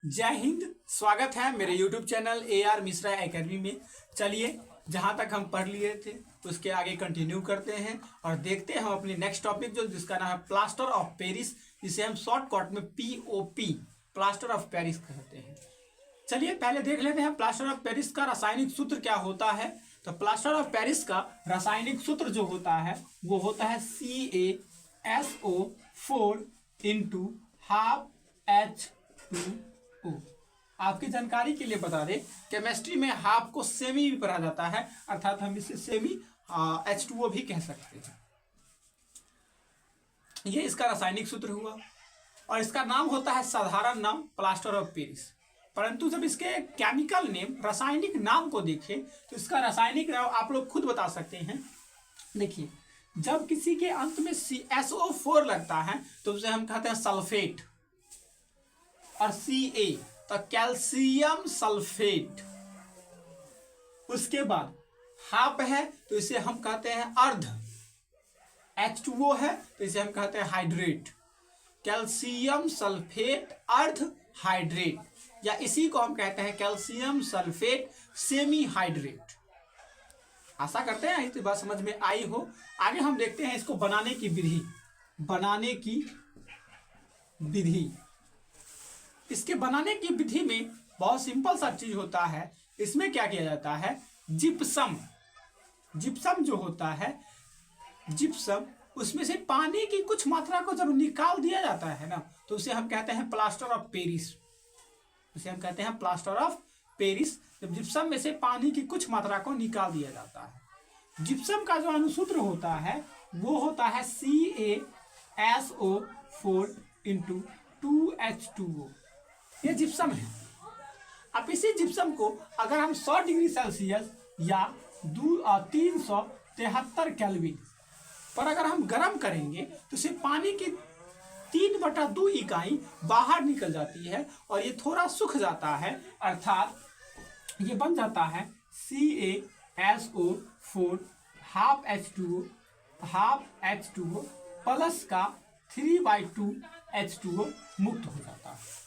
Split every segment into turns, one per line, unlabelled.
जय हिंद। स्वागत है मेरे YouTube channel AR Mishra academy में। चलिए, जहां तक हम पढ़ लिए थे उसके आगे कंटिन्यू करते हैं और देखते हैं हम अपनी नेक्स्ट टॉपिक जिसका नाम है प्लास्टर ऑफ पेरिस, जिसे हम शॉर्टकट में POP प्लास्टर ऑफ पेरिस कहते हैं। चलिए पहले देख लेते हैं प्लास्टर ऑफ पेरिस का रासायनिक सूत्र क्या होता है। तो प्लास्टर ऑफ पेरिस का रासायनिक सूत्र जो होता है वो होता है CaSO4 इंटू हाफ H2O। आपकी जानकारी के लिए बता दें, केमिस्ट्री में हाफ को सेमी भी पढ़ा जाता है, अर्थात हम इसे सेमी H2O भी कह सकते हैं। ये इसका रासायनिक सूत्र हुआ और इसका नाम होता है साधारण नाम प्लास्टर ऑफ पेरिस। परंतु जब इसके केमिकल नेम रासायनिक नाम को देखें तो इसका रासायनिक नाम आप लोग खुद बता सकते हैं। देखिए, जब किसी के अंत में SO4 लगता है तो उसे हम कहते हैं सल्फेट, और Ca तो कैल्शियम सल्फेट। उसके बाद हाफ है तो इसे हम कहते हैं अर्ध, H2O है तो इसे हम कहते हैं हाइड्रेट, कैल्शियम सल्फेट अर्ध हाइड्रेट, या इसी को हम कहते हैं कैल्शियम सल्फेट सेमी हाइड्रेट। आशा करते हैं इस बात समझ में आई हो। आगे हम देखते हैं इसको बनाने की विधि। इसके बनाने की विधि में बहुत सिंपल सा चीज होता है। इसमें क्या किया जाता है, जिप्सम जो होता है, जिप्सम उसमें से पानी की कुछ मात्रा को जब निकाल दिया जाता है ना तो उसे हम कहते हैं प्लास्टर ऑफ पेरिस। जब जिप्सम में से पानी की कुछ मात्रा को निकाल दिया जाता है। जिप्सम का जो अनुसूत्र होता है वो होता है CaSO4 इंटू 2H2O। ये जिप्सम है। अब इसी जिप्सम को अगर हम 100 डिग्री सेल्सियस या 373 केल्विन पर अगर हम गर्म करेंगे तो इसे पानी की 3/2 इकाई बाहर निकल जाती है और ये थोड़ा सूख जाता है, अर्थात ये बन जाता है CaSO4 हाफ H2O प्लस का 3/2 H2O मुक्त हो जाता है।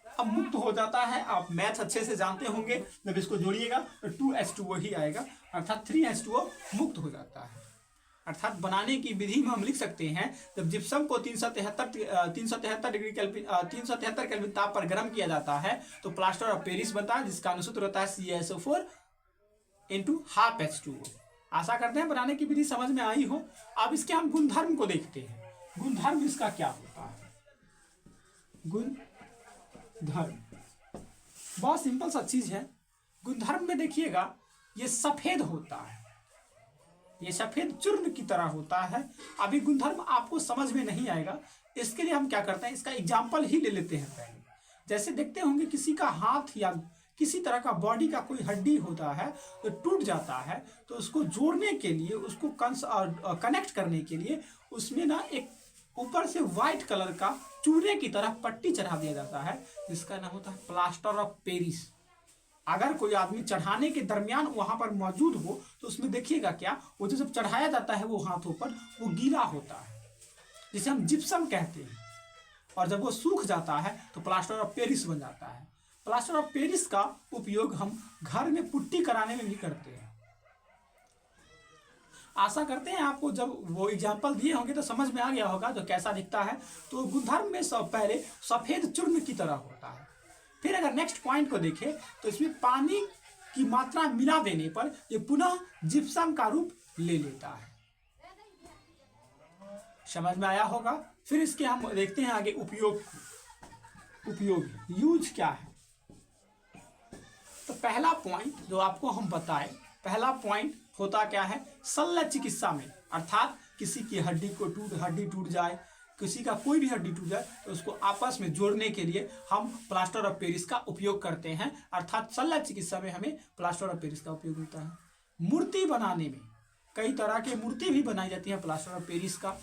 अब मुक्त हो जाता है, आप मैथ अच्छे से जानते होंगे, जब इसको जोड़िएगा तो 2H2O ही आएगा, अर्थात 3H2O मुक्त हो जाता है। अर्थात बनाने की विधि में हम लिख सकते हैं, जब जिप्सम को 373 केल्विन ताप पर गर्म किया जाता है तो प्लास्टर ऑफ पेरिस बनता है, जिसका अनुसूत्र होता है CaSO4 इंटू हाफ H2O। आशा करते हैं बनाने की विधि समझ में आई हो। अब इसके हम गुणधर्म को देखते हैं। गुणधर्म इसका क्या होता है। गुणधर्म बहुत सिंपल सा चीज है। गुणधर्म में देखिएगा, ये सफेद होता है, ये सफेद चूर्ण की तरह होता है। अभी गुणधर्म आपको समझ में नहीं आएगा, इसके लिए हम क्या करते हैं, इसका एग्जाम्पल ही ले लेते हैं पहले। जैसे देखते होंगे किसी का हाथ या किसी तरह का बॉडी का कोई हड्डी होता है तो टूट जाता है, तो उसको जोड़ने के लिए, उसको कनेक्ट करने के लिए उसमें ना एक ऊपर से व्हाइट कलर का चूड़े की तरह पट्टी चढ़ा दिया जाता है, जिसका नाम होता है प्लास्टर ऑफ पेरिस। अगर कोई आदमी चढ़ाने के दरमियान वहां पर मौजूद हो तो उसमें देखिएगा क्या, वो जब चढ़ाया जाता है वो हाथों पर वो गीला होता है, जिसे हम जिप्सम कहते हैं, और जब वो सूख जाता है तो प्लास्टर ऑफ पेरिस बन जाता है। प्लास्टर ऑफ पेरिस का उपयोग हम घर में पुट्टी कराने में भी करते हैं। आशा करते हैं आपको जब वो एग्जाम्पल दिए होंगे तो समझ में आ गया होगा जो कैसा दिखता है। तो गुणधर्म में पहले सफेद चूर्ण की तरह होता है। फिर अगर नेक्स्ट पॉइंट को देखें तो इसमें पानी की मात्रा मिला देने पर यह पुनः जिप्सम का रूप ले लेता है। समझ में आया होगा। फिर इसके हम देखते हैं आगे उपयोग यूज क्या है। तो पहला पॉइंट जो आपको हम बताएं, पहला पॉइंट होता क्या है, शल्य चिकित्सा में, अर्थात किसी की हड्डी टूट जाए, किसी का कोई भी हड्डी टूट जाए तो उसको आपस में जोड़ने के लिए हम प्लास्टर ऑफ पेरिस का उपयोग करते हैं, अर्थात शल्य चिकित्सा में हमें प्लास्टर ऑफ पेरिस का उपयोग होता है। मूर्ति बनाने में कई तरह की मूर्ति भी बनाई जाती है प्लास्टर ऑफ पेरिस का,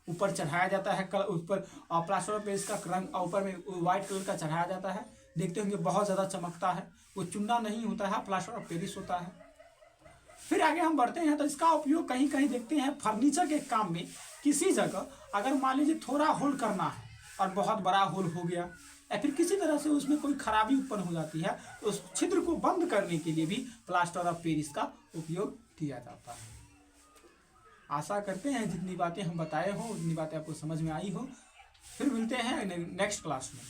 ऊपर चढ़ाया जाता है, ऊपर प्लास्टर ऑफ पेरिस का रंग ऊपर में व्हाइट कलर का चढ़ाया जाता है, देखते होंगे बहुत ज़्यादा चमकता है। वो चूना नहीं होता है, प्लास्टर ऑफ पेरिस होता है। फिर आगे हम बढ़ते हैं तो इसका उपयोग कहीं कहीं देखते हैं फर्नीचर के काम में। किसी जगह अगर मान लीजिए थोड़ा होल करना है और बहुत बड़ा होल हो गया, या फिर किसी तरह से उसमें कोई खराबी उत्पन्न हो जाती है तो उस छिद्र को बंद करने के लिए भी प्लास्टर ऑफ पेरिस का उपयोग किया जाता है। आशा करते हैं जितनी बातें हम बताए हो उतनी बातें आपको समझ में आई हो। फिर मिलते हैं नेक्स्ट क्लास में।